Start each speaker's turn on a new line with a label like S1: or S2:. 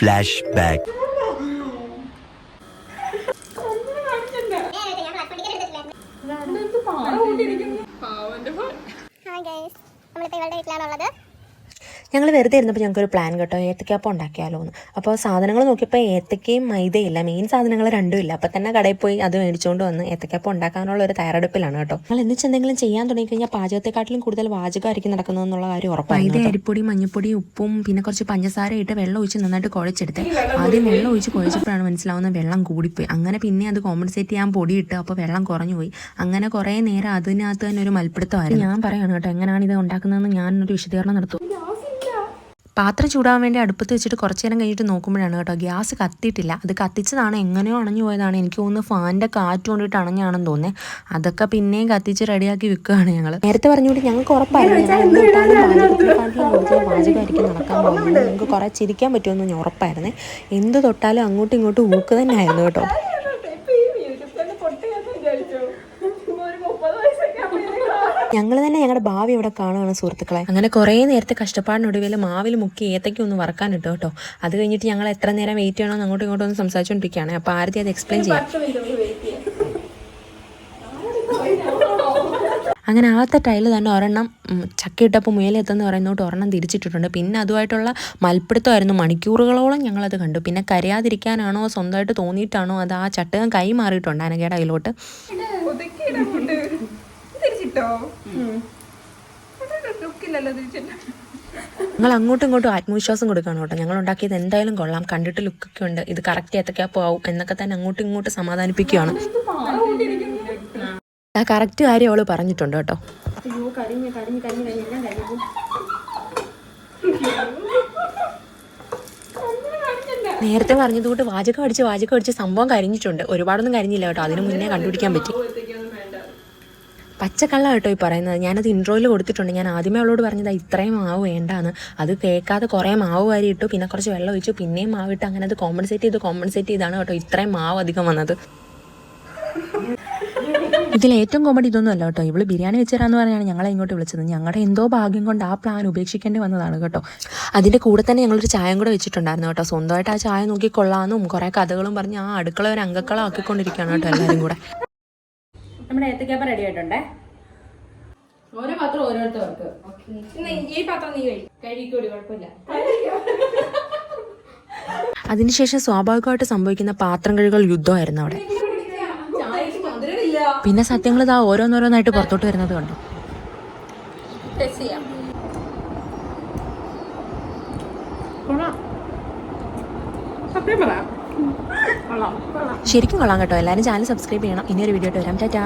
S1: Flash back.
S2: ഞങ്ങൾ വെറുതെ ഇരുന്നപ്പോൾ ഞങ്ങൾക്കൊരു പ്ലാൻ കേട്ടോ, ഏത്തയ്ക്കാപ്പം ഉണ്ടാക്കിയാലോ എന്ന്. അപ്പോൾ സാധനങ്ങൾ നോക്കിയപ്പോൾ ഏത്തയ്ക്കയും മൈദയില്ല, മെയിൻ സാധനങ്ങൾ രണ്ടും ഇല്ല. അപ്പോൾ തന്നെ കടയിൽ പോയി അത് മേടിച്ചുകൊണ്ട് വന്ന് ഏത്തയ്ക്കാപ്പം ഉണ്ടാക്കാനുള്ള ഒരു തയ്യാറെടുപ്പിലാണ് കേട്ടോ. ഞങ്ങൾ എന്തെങ്കിലും ചെയ്യാൻ തുടങ്ങിക്കഴിഞ്ഞാൽ പാചകത്തെക്കാട്ടിലും കൂടുതൽ വാചകമായിരിക്കും നടക്കുന്നതെന്നുള്ള കാര്യം ഉറപ്പാണ്. മൈദ, അരിപ്പൊടി, മഞ്ഞപ്പൊടി, ഉപ്പും പിന്നെ കുറച്ച് പഞ്ചസാര ഇട്ട് വെള്ളം ഒഴിച്ച് നന്നായിട്ട് കുഴച്ചെടുത്ത്. ആദ്യം വെള്ളം ഒഴിച്ച് കുഴച്ചപ്പോഴാണ് മനസ്സിലാവുന്ന വെള്ളം കൂടിപ്പോയി. അങ്ങനെ പിന്നെ അത് കോമ്പൻസേറ്റ് ചെയ്യാൻ പൊടിയിട്ട്, അപ്പോൾ വെള്ളം കുറഞ്ഞു പോയി. അങ്ങനെ കുറേ നേരം അതിനകത്ത് തന്നെ ഒരു മൽപ്പിടുത്തമായിരുന്നു. ഞാൻ പറയാണ് കേട്ടോ, എങ്ങനെയാണ് ഇത് ഉണ്ടാക്കുന്നതെന്ന് ഞാനൊരു വിശദീകരണം നടത്തും. പാത്രം ചൂടാൻ വേണ്ടി അടുപ്പത്ത് വെച്ചിട്ട് കുറച്ച് നേരം കഴിഞ്ഞിട്ട് നോക്കുമ്പോഴാണ് കേട്ടോ ഗ്യാസ് കത്തിയിട്ടില്ല. അത് കത്തിച്ചതാണ്, എങ്ങനെയോ അണഞ്ഞു പോയതാണ്. എനിക്ക് തോന്നുന്നു ഫാനിൻ്റെ കാറ്റ് കൊണ്ടിട്ട് അണഞ്ഞാണെന്ന് തോന്നുന്നത്. അതൊക്കെ പിന്നെയും കത്തിച്ച് റെഡിയാക്കി വെക്കുകയാണ് ഞങ്ങൾ. നേരത്തെ പറഞ്ഞുകൊണ്ട് ഞങ്ങൾക്ക് ഉറപ്പായിരുന്നു പാചകമായിരിക്കും നടക്കാൻ പോകുന്നത്. ഞങ്ങൾക്ക് കുറേ ചിരിക്കാൻ പറ്റുമെന്ന് ഉറപ്പായിരുന്നേ. എന്ത് തൊട്ടാലും അങ്ങോട്ടും ഇങ്ങോട്ടും ഊക്ക് തന്നെ ആയിരുന്നു കേട്ടോ. ഞങ്ങൾ തന്നെ ഞങ്ങളുടെ ഭാവി ഇവിടെ കാണുകയാണ് സുഹൃത്തുക്കളെ. അങ്ങനെ കുറേ നേരത്തെ കഷ്ടപ്പാടിനൊടുവിൽ മാവിൽ മുക്കി ഏത്തയ്ക്ക് ഒന്ന് വറക്കാൻ ഇട്ടു കേട്ടോ. അത് കഴിഞ്ഞിട്ട് ഞങ്ങൾ എത്ര നേരം വെയിറ്റ് ചെയ്യണമെന്ന് അങ്ങോട്ടും ഇങ്ങോട്ടും ഒന്ന് സംസാരിച്ചുകൊണ്ടിരിക്കുകയാണ്. അപ്പോൾ ആദ്യം അത് എക്സ്പ്ലെയിൻ ചെയ്യാം. അങ്ങനെ ആദ്യത്തെ ടൈല് തന്നെ ഒരെണ്ണം ചക്കയിട്ടപ്പോൾ മുയലെത്തെന്ന് പറയുന്നോട്ട് ഒരെണ്ണം തിരിച്ചിട്ടിട്ടുണ്ട്. പിന്നെ അതുമായിട്ടുള്ള മൽപ്പിടുത്തമായിരുന്നു. മണിക്കൂറുകളോളം ഞങ്ങളത് കണ്ടു. പിന്നെ കരയാതിരിക്കാനാണോ സ്വന്തമായിട്ട് തോന്നിയിട്ടാണോ അത് ആ ചട്ടകം കൈ മാറിയിട്ടുണ്ട് അനഘയുടെ കയ്യിലോട്ട്. ഞങ്ങൾ അങ്ങോട്ടും ഇങ്ങോട്ടും ആത്മവിശ്വാസം കൊടുക്കണം കേട്ടോ. ഞങ്ങൾ ഉണ്ടാക്കിയത് എന്തായാലും കൊള്ളാം, കണ്ടിട്ട് ലുക്കൊക്കെ ഉണ്ട്, ഇത് കറക്റ്റ് ഏത്തയ്ക്കാപ്പം ആവും എന്നൊക്കെ തന്നെ അങ്ങോട്ടും ഇങ്ങോട്ടും സമാധാനിപ്പിക്കുകയാണ്. ആ കറക്റ്റ് കാര്യം അവള് പറഞ്ഞിട്ടുണ്ട് കേട്ടോ. നേരത്തെ പറഞ്ഞതുകൊണ്ട് വാചകം അടിച്ച് സംഭവം കരിഞ്ഞിട്ടുണ്ട്. ഒരുപാടൊന്നും കരിഞ്ഞില്ല കേട്ടോ, അതിന് മുന്നേ കണ്ടുപിടിക്കാൻ പറ്റി. പച്ചക്കള്ള കേട്ടോ ഈ പറയുന്നത്. ഞാനത് ഇൻട്രോയിൽ കൊടുത്തിട്ടുണ്ട്. ഞാൻ ആദ്യമേ അവളോട് പറഞ്ഞത് ഇത്രയും മാവ് വേണ്ടാന്ന്. അത് കേൾക്കാതെ കുറേ മാവ് വാരി ഇട്ടു, പിന്നെ കുറച്ച് വെള്ളം ഒഴിച്ചു, പിന്നെയും മാവിട്ട്, അങ്ങനെ അത് കോമ്പൻസേറ്റ് ചെയ്താണ് കേട്ടോ ഇത്രയും മാവ് അധികം വന്നത്. ഇതിൽ ഏറ്റവും കോമഡി ഇതൊന്നും അല്ല കേട്ടോ. ഇവള് ബിരിയാണി വെച്ച് തരാമെന്ന് പറഞ്ഞാണ് ഞങ്ങളെ ഇങ്ങോട്ട് വിളിച്ചത്. ഞങ്ങളുടെ എന്തോ ഭാഗ്യം കൊണ്ട് ആ പ്ലാൻ ഉപേക്ഷിക്കേണ്ടി വന്നതാണ് കേട്ടോ. അതിൻ്റെ കൂടെ തന്നെ ഞങ്ങളൊരു ചായയും കൂടെ വെച്ചിട്ടുണ്ടായിരുന്നു കേട്ടോ. സ്വന്തമായിട്ട് ആ ചായ നോക്കി കൊള്ളാമെന്നും കുറേ കഥകളും പറഞ്ഞ് ആ അടുക്കള ഒരു അംഗക്കളം ആക്കിക്കൊണ്ടിരിക്കുകയാണ് കേട്ടോ എല്ലാവരും കൂടെ.
S3: നമ്മുടെ ഏത്തയ്ക്കാപ്പം റെഡി ആയിട്ടുണ്ടേ. ഓരോ പാത്രം ഓരോരുത്തർക്ക്. ഈ പാത്രം നീ കഴിക്കൂടി, കുഴപ്പമില്ല.
S2: അതിനുശേഷം സ്വാഭാവികമായിട്ട് സംഭവിക്കുന്ന പാത്രം കഴുകൽ യുദ്ധമായിരുന്നു അവിടെ. പിന്നെ സത്യങ്ങൾ ഇതാ ഓരോന്നോരോന്നായിട്ട് പുറത്തോട്ട് വരുന്നത് കണ്ടു. ശരിക്കും കൊള്ളാം കേട്ടോ. എല്ലാവരും ചാനൽ സബ്സ്ക്രൈബ് ചെയ്യണം. ഇനിയൊരു വീഡിയോ ആയിട്ട് വരാം. ടാറ്റാ.